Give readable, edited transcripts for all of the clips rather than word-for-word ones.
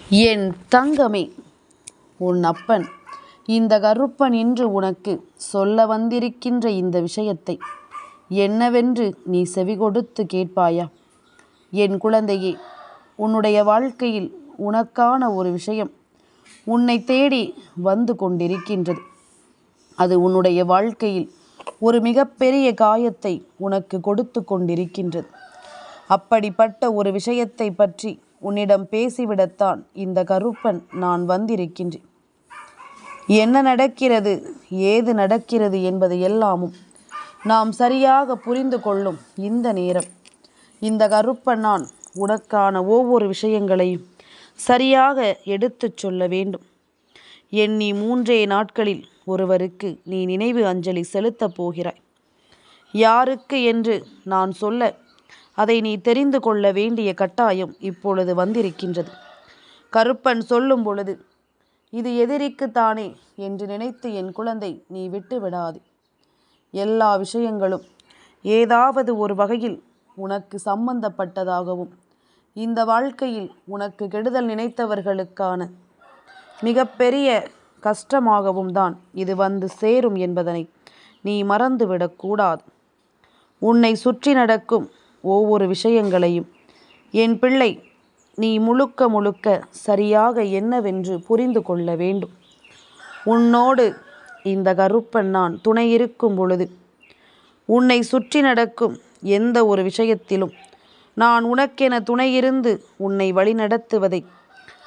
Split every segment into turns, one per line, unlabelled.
என் தங்கமே, உன் அப்பன் இந்த கருப்பன் இன்று உனக்கு சொல்ல வந்திருக்கின்ற இந்த விஷயத்தை என்னவென்று நீ செவிகொடுத்து கேட்பாயா? என் குழந்தையே, உன்னுடைய வாழ்க்கையில் உனக்கான ஒரு விஷயம் உன்னை தேடி வந்து கொண்டிருக்கின்றது. அது உன்னுடைய வாழ்க்கையில் ஒரு மிகப்பெரிய காயத்தை உனக்கு கொடுத்து கொண்டிருக்கின்றது. அப்படிப்பட்ட ஒரு விஷயத்தை பற்றி உன்னிடம் பேசிவிடத்தான் இந்த கருப்பன் நான் வந்திருக்கின்றேன். என்ன நடக்கிறது, ஏது நடக்கிறது என்பது எல்லாமும் நாம் சரியாக புரிந்து கொள்ளும் இந்த நேரம் இந்த கருப்பன் நான் உனக்கான ஒவ்வொரு விஷயங்களையும் சரியாக எடுத்துச் சொல்ல வேண்டும். எண்ணி 3 நாட்களில் ஒருவருக்கு நீ நினைவு அஞ்சலி செலுத்தப் போகிறாய். யாருக்கு என்று நான் சொல்ல அதை நீ தெரிந்து கொள்ள வேண்டிய கட்டாயம் இப்பொழுது வந்திருக்கின்றது. கருப்பன் சொல்லும் பொழுது இது எதிரிக்குத்தானே என்று நினைத்து என் குழந்தை நீ விட்டு விடாதே. எல்லா விஷயங்களும் ஏதாவது ஒரு வகையில் உனக்கு சம்பந்தப்பட்டதாகவும் இந்த வாழ்க்கையில் உனக்கு கெடுதல் நினைத்தவர்களுக்கான மிகப்பெரிய கஷ்டமாகவும் தான் இது வந்து சேரும் என்பதனை நீ மறந்துவிடக்கூடாது. உன்னை சுற்றி நடக்கும் ஒவ்வொரு விஷயங்களையும் என் பிள்ளை நீ முழுக்க சரியாக என்னவென்று புரிந்து கொள்ள வேண்டும். உன்னோடு இந்த கருப்பன் நான் துணை இருக்கும் பொழுது உன்னை சுற்றி நடக்கும் எந்த ஒரு விஷயத்திலும் நான் உனக்கென துணையிருந்து உன்னை வழிநடத்துவதை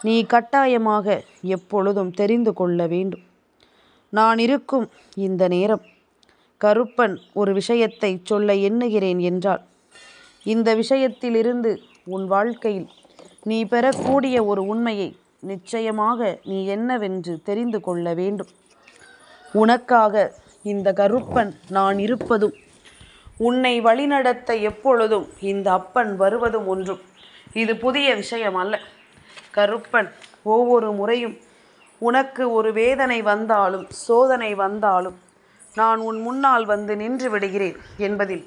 நீ கட்டாயமாக எப்பொழுதும் தெரிந்து கொள்ள வேண்டும். நான் இருக்கும் இந்த நேரம் கருப்பன் ஒரு விஷயத்தை சொல்ல எண்ணுகிறேன் என்றால் இந்த விஷயத்திலிருந்து உன் வாழ்க்கையில் நீ பெறக்கூடிய ஒரு உண்மையை நிச்சயமாக நீ என்னவென்று தெரிந்து கொள்ள வேண்டும். உனக்காக இந்த கருப்பன் நான் இருப்பதும் உன்னை வழிநடத்த எப்பொழுதும் இந்த அப்பன் வருவதும் ஒன்றும் இது புதிய விஷயம் அல்ல. கருப்பன் ஒவ்வொரு முறையும் உனக்கு ஒரு வேதனை வந்தாலும் சோதனை வந்தாலும் நான் உன் முன்னால் வந்து நின்று விடுகிறேன் என்பதில்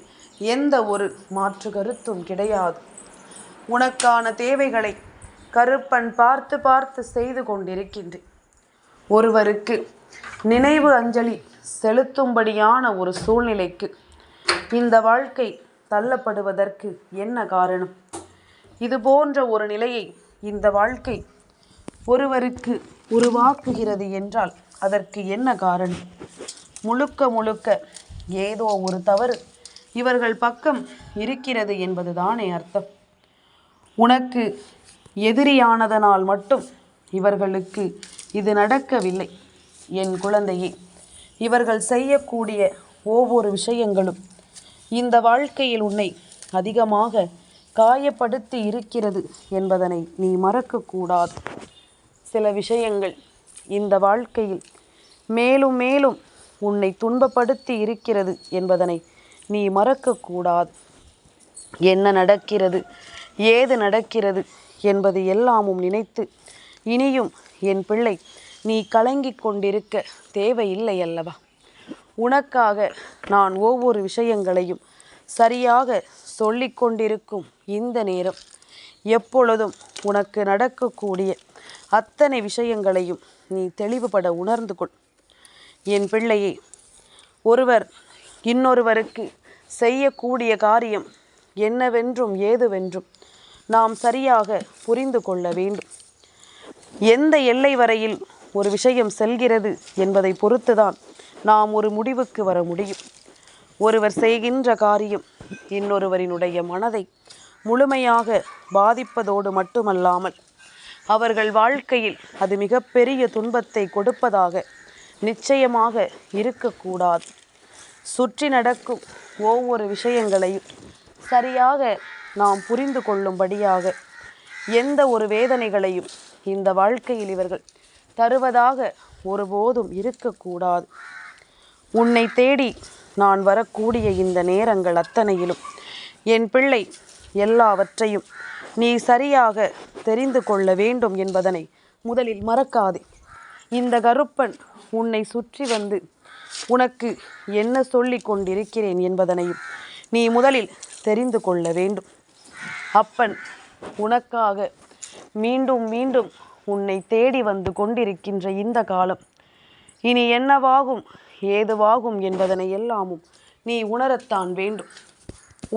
எந்த ஒரு மாற்று கருத்தும் கிடையாது. உனக்கான தேவைகளை கருப்பன் பார்த்து செய்து கொண்டிருக்கின்றேன். ஒருவருக்கு நினைவு அஞ்சலி செலுத்தும்படியான ஒரு சூழ்நிலைக்கு இந்த வாழ்க்கை தள்ளப்படுவதற்கு என்ன காரணம்? இது போன்ற ஒரு நிலையை இந்த வாழ்க்கை ஒருவருக்கு உருவாக்குகிறது என்றால் அதற்கு என்ன காரணம்? முழுக்க ஏதோ ஒரு தவறு இவர்கள் பக்கம் இருக்கிறது என்பதுதானே அர்த்தம். உனக்கு எதிரியானதனால் மட்டும் இவர்களுக்கு இது நடக்கவில்லை. என் குழந்தையே, இவர்கள் செய்யக்கூடிய ஒவ்வொரு விஷயங்களும் இந்த வாழ்க்கையில் உன்னை அதிகமாக காயப்படுத்தி இருக்கிறது என்பதனை நீ மறக்கக்கூடாது. சில விஷயங்கள் இந்த வாழ்க்கையில் மேலும் உன்னை துன்பப்படுத்தி இருக்கிறது என்பதனை நீ மறக்கக்கூடாது. என்ன நடக்கிறது, ஏது நடக்கிறது என்பது எல்லாமும் நினைத்து இனியும் என் பிள்ளை நீ கலங்கிக் கொண்டிருக்க தேவையில்லை அல்லவா? உனக்காக நான் ஒவ்வொரு விஷயங்களையும் சரியாக சொல்லிக் கொண்டிருக்கும் இந்த நேரம் எப்பொழுதும் உனக்கு நடக்கக்கூடிய அத்தனை விஷயங்களையும் நீ தெளிவுபட உணர்ந்து கொள். என் பிள்ளையே, ஒருவர் இன்னொருவருக்கு செய்யக்கூடிய காரியம் என்னவென்றும் ஏதுவென்றும் நாம் சரியாக புரிந்து கொள்ள வேண்டும். எந்த எல்லை வரையில் ஒரு விஷயம் செல்கிறது என்பதை பொறுத்துதான் நாம் ஒரு முடிவுக்கு வர முடியும். ஒருவர் செய்கின்ற காரியம் இன்னொருவரினுடைய மனதை முழுமையாக பாதிப்பதோடு மட்டுமல்லாமல் அவர்கள் வாழ்க்கையில் அது மிகப்பெரிய துன்பத்தை கொடுப்பதாக நிச்சயமாக இருக்கக்கூடாது. சுற்றி நடக்கும் ஒவ்வொரு விஷயங்களையும் சரியாக நாம் புரிந்து கொள்ளும்படியாக எந்த ஒரு வேதனைகளையும் இந்த வாழ்க்கையில் இவர்கள் தருவதாக ஒருபோதும் இருக்கக்கூடாது. உன்னை தேடி நான் வரக்கூடிய இந்த நேரங்கள் அத்தனையிலும் என் பிள்ளை எல்லாவற்றையும் நீ சரியாக தெரிந்து கொள்ள வேண்டும் என்பதனை முதலில் மறக்காதே. இந்த கருப்பன் உன்னை சுற்றி வந்து உனக்கு என்ன சொல்லி கொண்டிருக்கிறேன் என்பதனையும் நீ முதலில் தெரிந்து கொள்ள வேண்டும். அப்பன் உனக்காக மீண்டும் உன்னை தேடி வந்து கொண்டிருக்கின்ற இந்த காலம் இனி என்னவாகும் ஏதுவாகும் என்பதனை எல்லாமும் நீ உணரத்தான் வேண்டும்.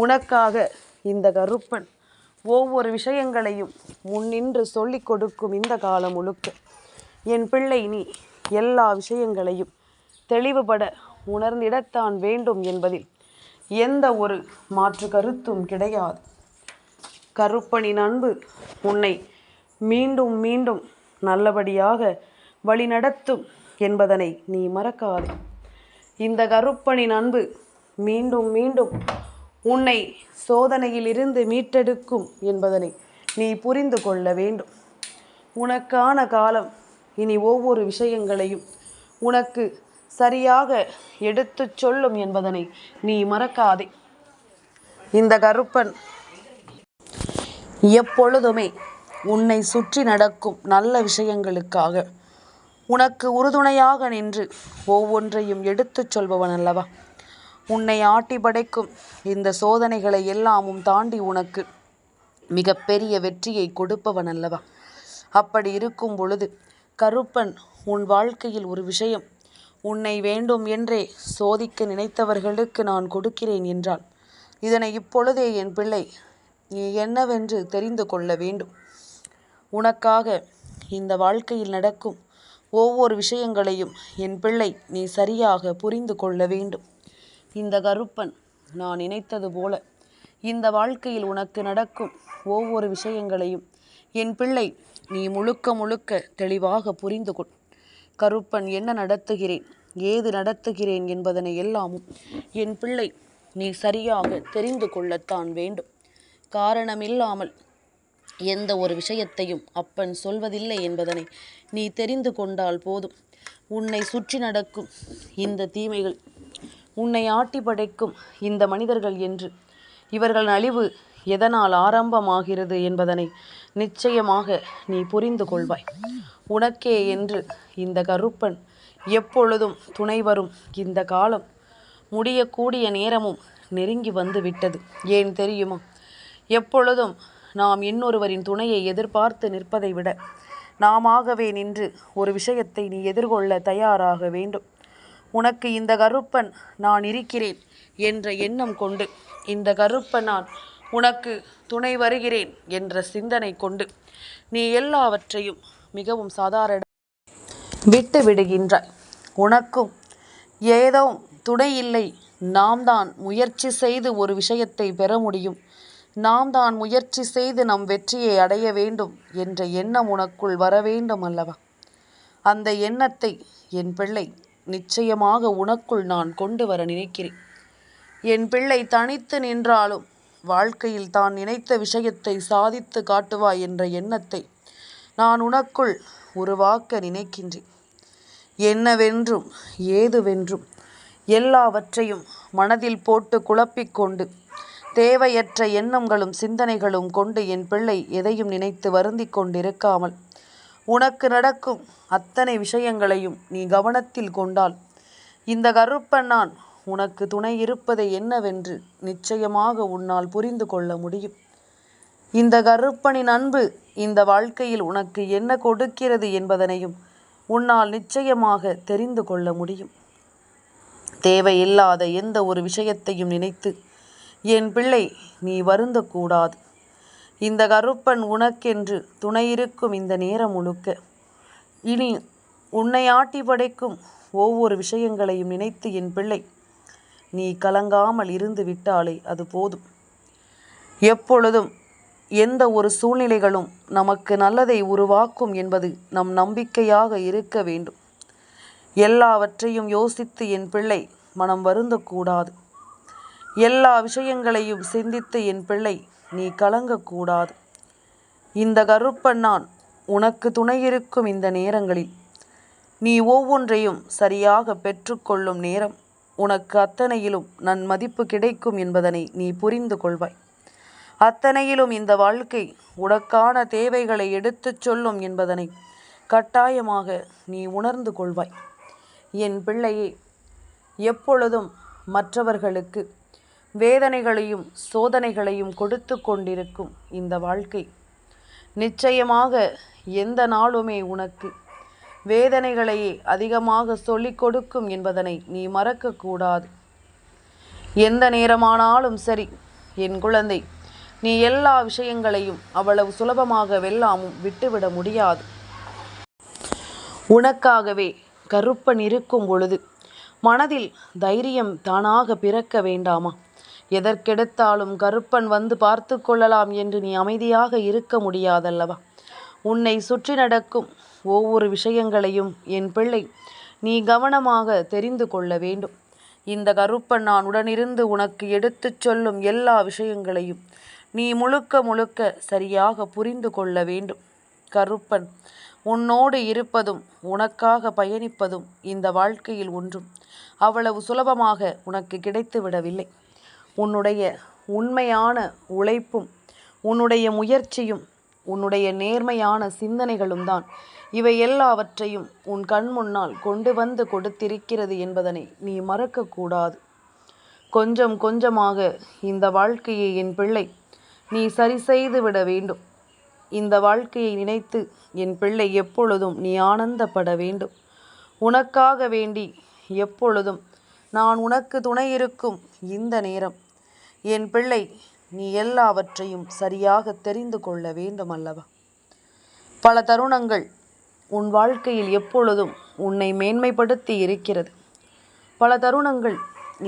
உனக்காக இந்த கருப்பன் ஒவ்வொரு விஷயங்களையும் முன்னின்று சொல்லிக் கொடுக்கும் இந்த காலம் முழுக்க என் பிள்ளை நீ எல்லா விஷயங்களையும் தெளிவுபட உணர்ந்திடத்தான் வேண்டும் என்பதில் எந்த ஒரு மாற்று கருத்தும் கிடையாது. கருப்பனின் அன்பு உன்னை மீண்டும் மீண்டும் நல்லபடியாக வழிநடத்தும் என்பதனை நீ மறக்காதே. இந்த கருப்பனின் அன்பு மீண்டும் மீண்டும் உன்னை சோதனையிலிருந்து மீட்டெடுக்கும் என்பதனை நீ புரிந்து கொள்ள வேண்டும். உனக்கான காலம் இனி ஒவ்வொரு விஷயங்களையும் உனக்கு சரியாக எடுத்துச் சொல்லும் என்பதனை நீ மறக்காதே. இந்த கருப்பன் எப்பொழுதுமே உன்னை சுற்றி நடக்கும் நல்ல விஷயங்களுக்காக உனக்கு உறுதுணையாக நின்று ஒவ்வொன்றையும் எடுத்துச் சொல்பவன் அல்லவா. உன்னை ஆட்டி படைக்கும் இந்த சோதனைகளை எல்லாமும் தாண்டி உனக்கு மிகப்பெரிய வெற்றியை கொடுப்பவன் அல்லவா. அப்படி இருக்கும் பொழுது கருப்பன் உன் வாழ்க்கையில் ஒரு விஷயம் உன்னை வேண்டும் என்றே சோதிக்க நினைத்தவர்களுக்கு நான் கொடுக்கிறேன் என்றால் இதனை இப்பொழுதே என் பிள்ளை நீ என்னவென்று தெரிந்து கொள்ள வேண்டும். உனக்காக இந்த வாழ்க்கையில் நடக்கும் ஒவ்வொரு விஷயங்களையும் என் பிள்ளை நீ சரியாக புரிந்து கொள்ள வேண்டும். இந்த கருப்பன் நான் நினைத்தது போல இந்த வாழ்க்கையில் உனக்கு நடக்கும் ஒவ்வொரு விஷயங்களையும் என் பிள்ளை நீ முழுக்க முழுக்க தெளிவாக புரிந்து கொள். கருப்பன் என்ன நடத்துகிறேன் ஏது நடத்துகிறேன் என்பதனை எல்லாமும் என் பிள்ளை நீ சரியாக தெரிந்து கொள்ளத்தான் வேண்டும். காரணமில்லாமல் எந்த ஒரு விஷயத்தையும் அப்பன் சொல்வதில்லை என்பதனை நீ தெரிந்து கொண்டால் போதும். உன்னை சுற்றி நடக்கும் இந்த தீமைகள் உன்னை ஆட்டி படைக்கும் இந்த மனிதர்கள் என்று இவர்கள் அழிவு எதனால் ஆரம்பமாகிறது என்பதனை நிச்சயமாக நீ புரிந்து கொள்வாய். உனக்கே என்று இந்த கருப்பன் எப்பொழுதும் துணை வரும் இந்த காலம் முடியக்கூடிய நேரமும் நெருங்கி வந்து விட்டது. ஏன் தெரியுமா? எப்பொழுதும் நாம் இன்னொருவரின் துணையை எதிர்பார்த்து நிற்பதை விட நாமாகவே நின்று ஒரு விஷயத்தை நீ எதிர்கொள்ள தயாராக வேண்டும். உனக்கு இந்த கருப்பன் நான் இருக்கிறேன் என்ற எண்ணம் கொண்டு இந்த கருப்பன் நான் உனக்கு துணை வருகிறேன் என்ற சிந்தனை கொண்டு நீ எல்லாவற்றையும் மிகவும் சாதாரண விட்டு விடுகின்றாய். உனக்கும் ஏதோ துணை இல்லை, நாம் தான் முயற்சி செய்து ஒரு விஷயத்தை பெற முடியும், நாம் தான் முயற்சி செய்து நம் வெற்றியை அடைய வேண்டும் என்ற எண்ணம் உனக்குள் வர வேண்டும் அல்லவா. அந்த எண்ணத்தை என் பிள்ளை நிச்சயமாக உனக்குள் நான் கொண்டு வர நினைக்கிறேன். என் பிள்ளை தனித்து நின்றாலும் வாழ்க்கையில் தான் நினைத்த விஷயத்தை சாதித்து காட்டுவாய் என்ற எண்ணத்தை நான் உனக்குள் உருவாக்க நினைக்கின்றேன். என்னவென்றும் ஏதுவென்றும் எல்லாவற்றையும் மனதில் போட்டு குழப்பிக்கொண்டு தேவையற்ற எண்ணங்களும் சிந்தனைகளும் கொண்டு என் பிள்ளை எதையும் நினைத்து வருந்தி கொண்டிருக்காமல் உனக்கு நடக்கும் அத்தனை விஷயங்களையும் நீ கவனத்தில் கொண்டால் இந்த கருப்பன் நான் உனக்கு துணை இருப்பதை என்னவென்று நிச்சயமாக உன்னால் புரிந்து கொள்ள முடியும். இந்த கருப்பனின் அன்பு இந்த வாழ்க்கையில் உனக்கு என்ன கொடுக்கிறது என்பதனையும் உன்னால் நிச்சயமாக தெரிந்து கொள்ள முடியும். தேவையில்லாத எந்த ஒரு விஷயத்தையும் நினைத்து என் பிள்ளை நீ வருந்தக்கூடாது. இந்த கருப்பன் உனக்கென்று துணையிருக்கும் இந்த நேரம் முழுக்க இனி உன்னை ஆட்டி படைக்கும் ஒவ்வொரு விஷயங்களையும் நினைத்து என் பிள்ளை நீ கலங்காமல் இருந்து விட்டாலே அது போதும். எப்பொழுதும் எந்த ஒரு சூழ்நிலைகளும் நமக்கு நல்லதை உருவாக்கும் என்பது நம் நம்பிக்கையாக இருக்க வேண்டும். எல்லாவற்றையும் யோசித்து என் பிள்ளை மனம் வருந்தக்கூடாது. எல்லா விஷயங்களையும் சிந்தித்து என் பிள்ளை நீ கலங்கக்கூடாது. இந்த கருப்பன் நான் உனக்கு துணையிருக்கும் இந்த நேரங்களில் நீ ஒவ்வொன்றையும் சரியாக பெற்றுக்கொள்ளும் நேரம் உனக்கு அத்தனையிலும் நன்மதிப்பு கிடைக்கும் என்பதனை நீ புரிந்து கொள்வாய். அத்தனையிலும் இந்த வாழ்க்கை உனக்கான தேவைகளை எடுத்துச் சொல்லும் என்பதனை கட்டாயமாக நீ உணர்ந்து கொள்வாய். என் பிள்ளையே, எப்பொழுதும் மற்றவர்களுக்கு வேதனைகளையும் சோதனைகளையும் கொடுத்து கொண்டிருக்கும் இந்த வாழ்க்கை நிச்சயமாக எந்த நாளுமே உனக்கு வேதனைகளையே அதிகமாக சொல்லிக் கொடுக்கும் என்பதனை நீ மறக்கக்கூடாது. எந்த நேரமானாலும் சரி என் குழந்தை, நீ எல்லா விஷயங்களையும் அவ்வளவு சுலபமாக வெல்லாமும் விட்டுவிட முடியாது. உனக்காகவே கருப்பன் இருக்கும் பொழுது மனதில் தைரியம் தானாக பிறக்க வேண்டாமா? எதற்கெடுத்தாலும் கருப்பன் வந்து பார்த்து கொள்ளலாம் என்று நீ அமைதியாக இருக்க முடியாதல்லவா? உன்னை சுற்றி நடக்கும் ஒவ்வொரு விஷயங்களையும் என் பிள்ளை நீ கவனமாக தெரிந்து கொள்ள வேண்டும். இந்த கருப்பன் நான் உடனிருந்து உனக்கு எடுத்துச் சொல்லும் எல்லா விஷயங்களையும் நீ முழுக்க முழுக்க சரியாக புரிந்து கொள்ள வேண்டும். கருப்பன் உன்னோடு இருப்பதும் உனக்காக பயணிப்பதும் இந்த வாழ்க்கையில் ஒன்றும் அவ்வளவு சுலபமாக உனக்கு கிடைத்து விடவில்லை. உன்னுடைய உண்மையான உழைப்பும் உன்னுடைய முயற்சியும் உன்னுடைய நேர்மையான சிந்தனைகளும் தான் இவை எல்லாவற்றையும் உன் கண் முன்னால் கொண்டு வந்து கொடுத்திருக்கிறது என்பதனை நீ மறக்கக்கூடாது. கொஞ்சம் கொஞ்சமாக இந்த வாழ்க்கையை என் பிள்ளை நீ சரி செய்து விட வேண்டும். இந்த வாழ்க்கையை நினைத்து என் பிள்ளை எப்பொழுதும் நீ ஆனந்தப்பட வேண்டும். உனக்காக வேண்டி எப்பொழுதும் நான் உனக்கு துணை இருக்கும் இந்த நேரம் என் பிள்ளை நீ எல்லாவற்றையும் சரியாக தெரிந்து கொள்ள வேண்டும் அல்லவா? பல தருணங்கள் உன் வாழ்க்கையில் எப்பொழுதும் உன்னை மேன்மைப்படுத்தி இருக்கிறது. பல தருணங்கள்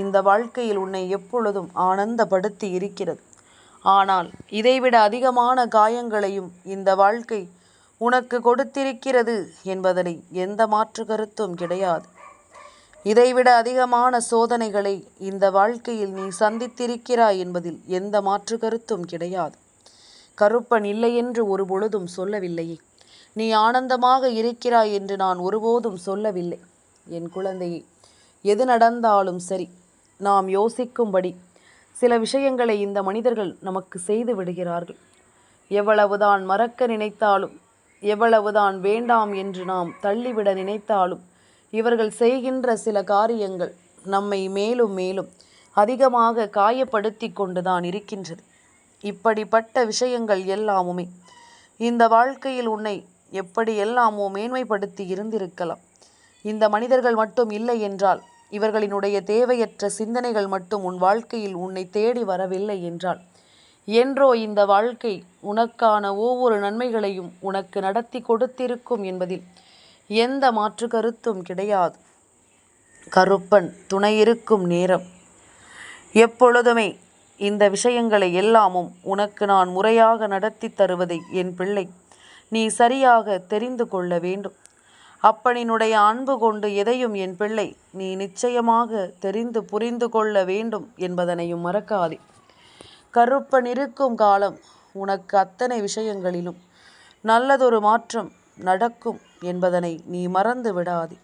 இந்த வாழ்க்கையில் உன்னை எப்பொழுதும் ஆனந்தப்படுத்தி இருக்கிறது. ஆனால் இதைவிட அதிகமான காயங்களையும் இந்த வாழ்க்கை உனக்கு கொடுத்திருக்கிறது என்பதனை எந்த மாற்று கருத்தும் கிடையாது. இதைவிட அதிகமான சோதனைகளை இந்த வாழ்க்கையில் நீ சந்தித்திருக்கிறாய் என்பதில் எந்த மாற்று கருத்தும் கிடையாது. கருப்பன் இல்லை என்று ஒரு பொழுதும் சொல்லவில்லையே. நீ ஆனந்தமாக இருக்கிறாய் என்று நான் ஒருபோதும் சொல்லவில்லை. என் குழந்தையே, எது நடந்தாலும் சரி நாம் யோசிக்கும்படி சில விஷயங்களை இந்த மனிதர்கள் நமக்கு செய்து விடுகிறார்கள். எவ்வளவுதான் மறக்க நினைத்தாலும் எவ்வளவுதான் வேண்டாம் என்று நாம் தள்ளிவிட நினைத்தாலும் இவர்கள் செய்கின்ற சில காரியங்கள் நம்மை மேலும் மேலும் அதிகமாக காயப்படுத்தி கொண்டுதான் இருக்கின்றது. இப்படிப்பட்ட விஷயங்கள் எல்லாமுமே இந்த வாழ்க்கையில் உன்னை எப்படி எல்லாமோ மேன்மைப்படுத்தி இருந்திருக்கலாம். இந்த மனிதர்கள் மட்டும் இல்லை என்றால், இவர்களினுடைய தேவையற்ற சிந்தனைகள் மட்டும் உன் வாழ்க்கையில் உன்னை தேடி வரவில்லை என்றால், என்றோ இந்த வாழ்க்கை உனக்கான ஒவ்வொரு நன்மைகளையும் உனக்கு நடத்தி கொடுத்திருக்கும் என்பதில் எந்த மாற்று கருத்தும் கிடையாது. கருப்பன் துணையிருக்கும் நேரம் எப்பொழுதுமே இந்த விஷயங்களை எல்லாமும் உனக்கு நான் முறையாக நடத்தி தருவதை என் பிள்ளை நீ சரியாக தெரிந்து கொள்ள வேண்டும். அப்பனினுடைய அன்பு கொண்டு எதையும் என் பிள்ளை நீ நிச்சயமாக தெரிந்து புரிந்து கொள்ள வேண்டும் என்பதனையும் மறக்காதே. கருப்பன் இருக்கும் காலம் உனக்கு அத்தனை விஷயங்களிலும் நல்லதொரு மாற்றம் நடக்கும் என்பதனை நீ மறந்து விடாதே.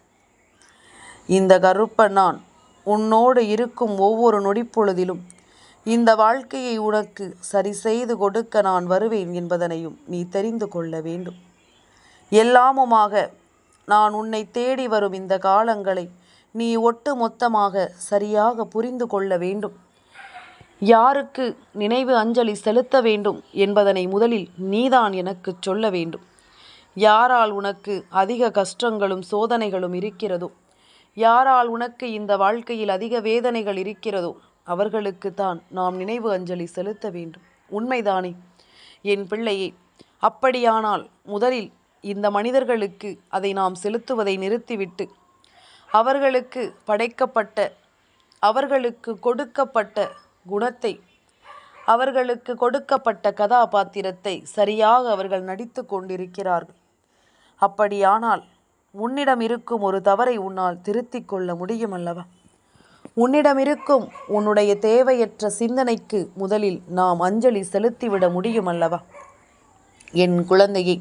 இந்த கருப்பன் நான் உன்னோடு இருக்கும் ஒவ்வொரு நொடிப்பொழுதிலும் இந்த வாழ்க்கையை உனக்கு சரி செய்து கொடுக்க நான் வருவேன் என்பதனையும் நீ தெரிந்து கொள்ள வேண்டும். எல்லாமுமாக நான் உன்னை தேடி வரும் இந்த காலங்களை நீ ஒட்டு மொத்தமாக சரியாக புரிந்து கொள்ள வேண்டும். யாருக்கு நினைவு அஞ்சலி செலுத்த வேண்டும் என்பதனை முதலில் நீதான் எனக்கு சொல்ல வேண்டும். யாரால் உனக்கு அதிக கஷ்டங்களும் சோதனைகளும் இருக்கிறதோ, யாரால் உனக்கு இந்த வாழ்க்கையில் அதிக வேதனைகள் இருக்கிறதோ அவர்களுக்கு தான் நாம் நினைவு அஞ்சலி செலுத்த வேண்டும். உண்மைதானே என் பிள்ளையே? அப்படியானால் முதலில் இந்த மனிதர்களுக்கு அதை நாம் செலுத்துவதை நிறுத்திவிட்டு அவர்களுக்கு படைக்கப்பட்ட, அவர்களுக்கு கொடுக்கப்பட்ட குணத்தை, அவர்களுக்கு கொடுக்கப்பட்ட கதாபாத்திரத்தை சரியாக அவர்கள் நடித்து கொண்டிருக்கிறார்கள். அப்படியானால் உன்னிடம் இருக்கும் ஒரு தவறை உன்னால் திருத்திக் கொள்ள முடியும் அல்லவா? உன்னிடம் இருக்கும் உன்னுடைய தேவையற்ற சிந்தனைக்கு முதலில் நாம் அஞ்சலி செலுத்திவிட முடியும் அல்லவா? என் குழந்தையை,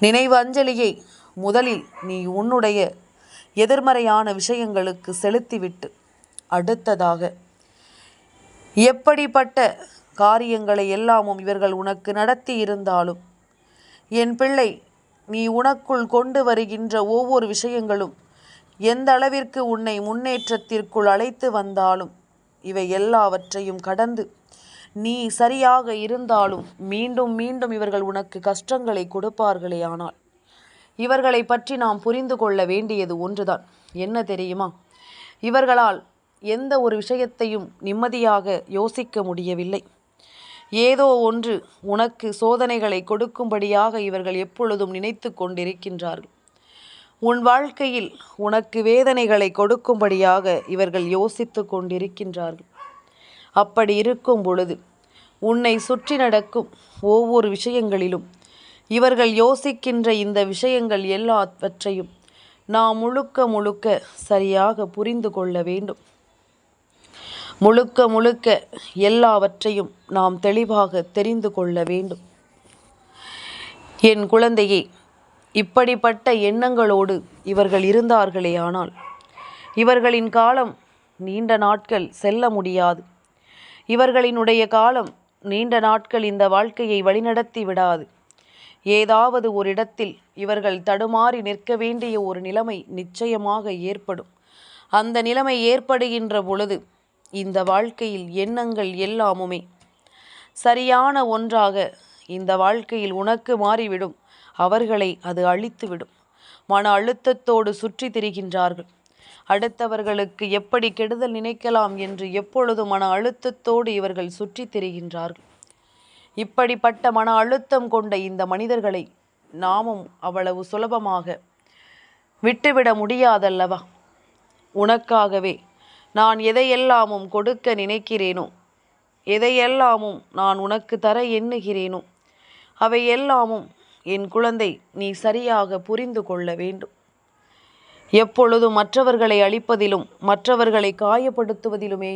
நினைவு அஞ்சலியை முதலில் நீ உன்னுடைய எதிர்மறையான விஷயங்களுக்கு செலுத்திவிட்டு அடுத்ததாக எப்படிப்பட்ட காரியங்களை எல்லாமும் இவர்கள் உனக்கு நடத்தி இருந்தாலும் என் பிள்ளை, நீ உனக்குள் கொண்டு வருகின்ற ஒவ்வொரு விஷயங்களும் எந்த அளவிற்கு உன்னை முன்னேற்றத்திற்குள் அழைத்து வந்தாலும் இவை எல்லாவற்றையும் கடந்து நீ சரியாக இருந்தாலும் மீண்டும் மீண்டும் இவர்கள் உனக்கு கஷ்டங்களை கொடுப்பார்களே. ஆனால் இவர்களை பற்றி நாம் புரிந்து கொள்ள வேண்டியது ஒன்றுதான். என்ன தெரியுமா? இவர்களால் எந்த ஒரு விஷயத்தையும் நிம்மதியாக யோசிக்க முடியவில்லை. ஏதோ ஒன்று உனக்கு சோதனைகளை கொடுக்கும்படியாக இவர்கள் எப்பொழுதும் நினைத்து கொண்டிருக்கின்றார்கள். உன் வாழ்க்கையில் உனக்கு வேதனைகளை கொடுக்கும்படியாக இவர்கள் யோசித்து கொண்டிருக்கின்றார்கள். அப்படி இருக்கும் பொழுது உன்னை சுற்றி நடக்கும் ஒவ்வொரு விஷயங்களிலும் இவர்கள் யோசிக்கின்ற இந்த விஷயங்கள் எல்லாவற்றையும் நாம் முழுக்க முழுக்க சரியாக புரிந்து கொள்ள வேண்டும். முழுக்க முழுக்க எல்லாவற்றையும் நாம் தெளிவாக தெரிந்து கொள்ள வேண்டும். என் குழந்தையே, இப்படிப்பட்ட எண்ணங்களோடு இவர்கள் இருந்தார்களே ஆனால் இவர்களின் காலம் நீண்ட நாட்கள் செல்ல முடியாது. இவர்களினுடைய காலம் நீண்ட நாட்கள் இந்த வாழ்க்கையை வழிநடத்தி விடாது. ஏதாவது ஒரு இடத்தில் இவர்கள் தடுமாறி நிற்க வேண்டிய ஒரு நிலைமை நிச்சயமாக ஏற்படும். அந்த நிலைமை ஏற்படுகின்ற பொழுது இந்த வாழ்க்கையில் எண்ணங்கள் எல்லாமுமே சரியான ஒன்றாக இந்த வாழ்க்கையில் உனக்கு மாறிவிடும். அவர்களை அது அழித்துவிடும். மன அழுத்தத்தோடு சுற்றி திரிகின்றார்கள். அடுத்தவர்களுக்கு எப்படி கெடுதல் நினைக்கலாம் என்று எப்பொழுதும் மன அழுத்தத்தோடு இவர்கள் சுற்றி திரிகின்றார்கள். இப்படிப்பட்ட மன அழுத்தம் கொண்ட இந்த மனிதர்களை நாமும் அவ்வளவு சுலபமாக விட்டுவிட முடியாதல்லவா? உனக்காகவே நான் எதையெல்லாமும் கொடுக்க நினைக்கிறேனோ, எதையெல்லாமும் நான் உனக்கு தர எண்ணுகிறேனோ, அவை எல்லாமும் என் குழந்தை நீ சரியாக புரிந்து கொள்ள வேண்டும். எப்பொழுதும் மற்றவர்களை அழிப்பதிலும் மற்றவர்களை காயப்படுத்துவதிலுமே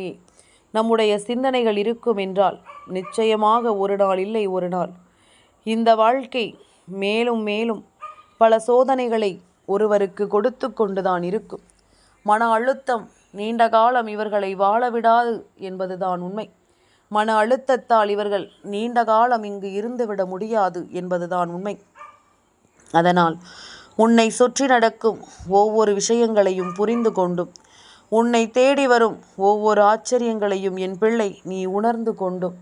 நம்முடைய சிந்தனைகள் இருக்கும் என்றால் நிச்சயமாக ஒரு நாள் இல்லை ஒரு நாள் இந்த வாழ்க்கை மேலும் மேலும் பல சோதனைகளை ஒருவருக்கு கொடுத்து கொண்டுதான் இருக்கும். மன அழுத்தம் நீண்ட காலம் இவர்களை வாழவிடாது என்பதுதான் உண்மை. மன அழுத்தத்தால் இவர்கள் நீண்ட காலம் இங்கு இருந்துவிட முடியாது என்பதுதான் உண்மை. அதனால் உன்னை சுற்றி நடக்கும் ஒவ்வொரு விஷயங்களையும் புரிந்து கொண்டும் உன்னை தேடி வரும் ஒவ்வொரு ஆச்சரியங்களையும் என் பிள்ளை நீ உணர்ந்து கொண்டும்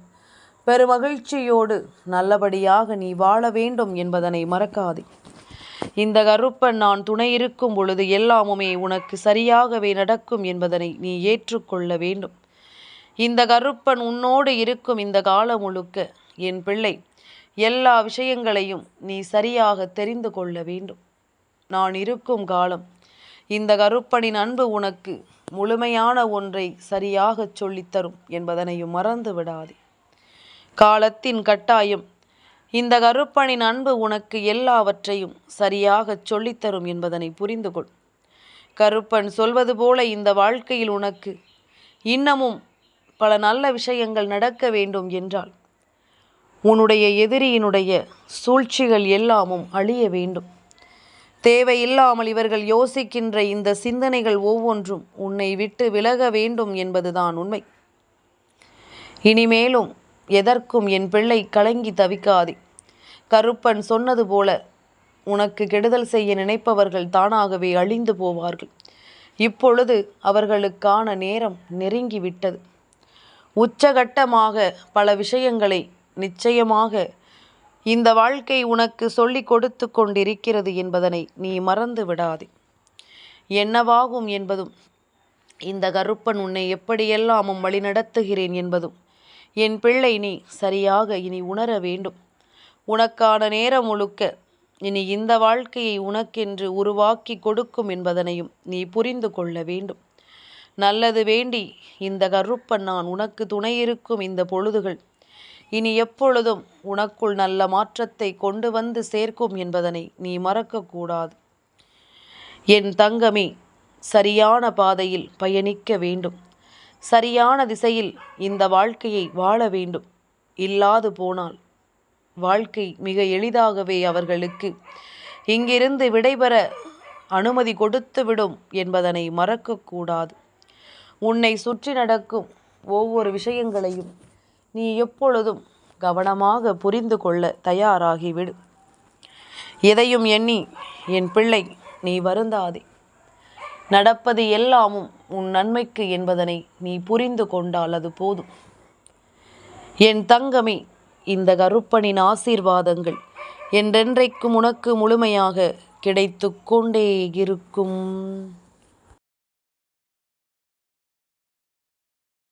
பெருமகிழ்ச்சியோடு நல்லபடியாக நீ வாழ வேண்டும் என்பதனை மறக்காதே. இந்த கருப்பன் நான் துணை இருக்கும் பொழுது எல்லாமுமே உனக்கு சரியாகவே நடக்கும் என்பதனை நீ ஏற்றுக்கொள்ள வேண்டும். இந்த கருப்பன் உன்னோடு இருக்கும் இந்த காலம் முழுக்க என் பிள்ளை எல்லா விஷயங்களையும் நீ சரியாக தெரிந்து கொள்ள வேண்டும். நான் இருக்கும் காலம் இந்த கருப்பனின் அன்பு உனக்கு முழுமையான ஒன்றை சரியாக சொல்லித்தரும் என்பதனையும் மறந்து விடாதே. காலத்தின் கட்டாயம் இந்த கருப்பனின் அன்பு உனக்கு எல்லாவற்றையும் சரியாக சொல்லித்தரும் என்பதனை புரிந்து கொள். கருப்பன் சொல்வது போல இந்த வாழ்க்கையில் உனக்கு இன்னமும் பல நல்ல விஷயங்கள் நடக்க வேண்டும் என்றால் உன்னுடைய எதிரியினுடைய சூழ்ச்சிகள் எல்லாமும் அழிய வேண்டும். தேவையில்லாமல் இவர்கள் யோசிக்கின்ற இந்த சிந்தனைகள் ஒவ்வொன்றும் உன்னை விட்டு விலக வேண்டும் என்பதுதான் உண்மை. இனிமேலும் எதற்கும் என் பிள்ளை கலங்கி தவிக்காதே. கருப்பன் சொன்னது போல உனக்கு கெடுதல் செய்ய நினைப்பவர்கள் தானாகவே அழிந்து போவார்கள். இப்பொழுது அவர்களுக்கான நேரம் நெருங்கிவிட்டது. உச்சகட்டமாக பல விஷயங்களை நிச்சயமாக இந்த வாழ்க்கை உனக்கு சொல்லி கொடுத்து கொண்டிருக்கிறது என்பதனை நீ மறந்து விடாதே. என்னவாகும் என்பதும் இந்த கருப்பன் உன்னை எப்படியெல்லாமும் வழிநடத்துகிறேன் என்பதும் என் பிள்ளை நீ சரியாக இனி உணர வேண்டும். உனக்கான நேரம் முழுக்க இனி இந்த வாழ்க்கையை உனக்கென்று உருவாக்கி கொடுக்கும் என்பதனையும் நீ புரிந்து கொள்ள வேண்டும். நல்லது வேண்டி இந்த கருப்பன் நான் உனக்கு துணையிருக்கும் இந்த பொழுதுகள் இனி எப்பொழுதும் உனக்குள் நல்ல மாற்றத்தை கொண்டு வந்து சேர்க்கும் என்பதனை நீ மறக்கக்கூடாது. என் தங்கமே, சரியான பாதையில் பயணிக்க வேண்டும். சரியான திசையில் இந்த வாழ்க்கையை வாழ வேண்டும். இல்லாது போனால் வாழ்க்கை மிக எளிதாகவே அவர்களுக்கு இங்கிருந்து விடைபெற அனுமதி கொடுத்துவிடும் என்பதனை மறக்கக்கூடாது. உன்னை சுற்றி நடக்கும் ஒவ்வொரு விஷயங்களையும் நீ எப்பொழுதும் கவனமாக புரிந்து கொள்ள தயாராகிவிடு. எதையும் எண்ணி என் பிள்ளை நீ வருந்தாதே. நடப்பது எல்லாமும் உன் நன்மைக்கு என்பதனை நீ புரிந்து கொண்டால் அது போதும். என் தங்கமே, இந்த கருப்பனின் ஆசீர்வாதங்கள் என்றென்றைக்கும் உனக்கு முழுமையாக கிடைத்து கொண்டே இருக்கும்.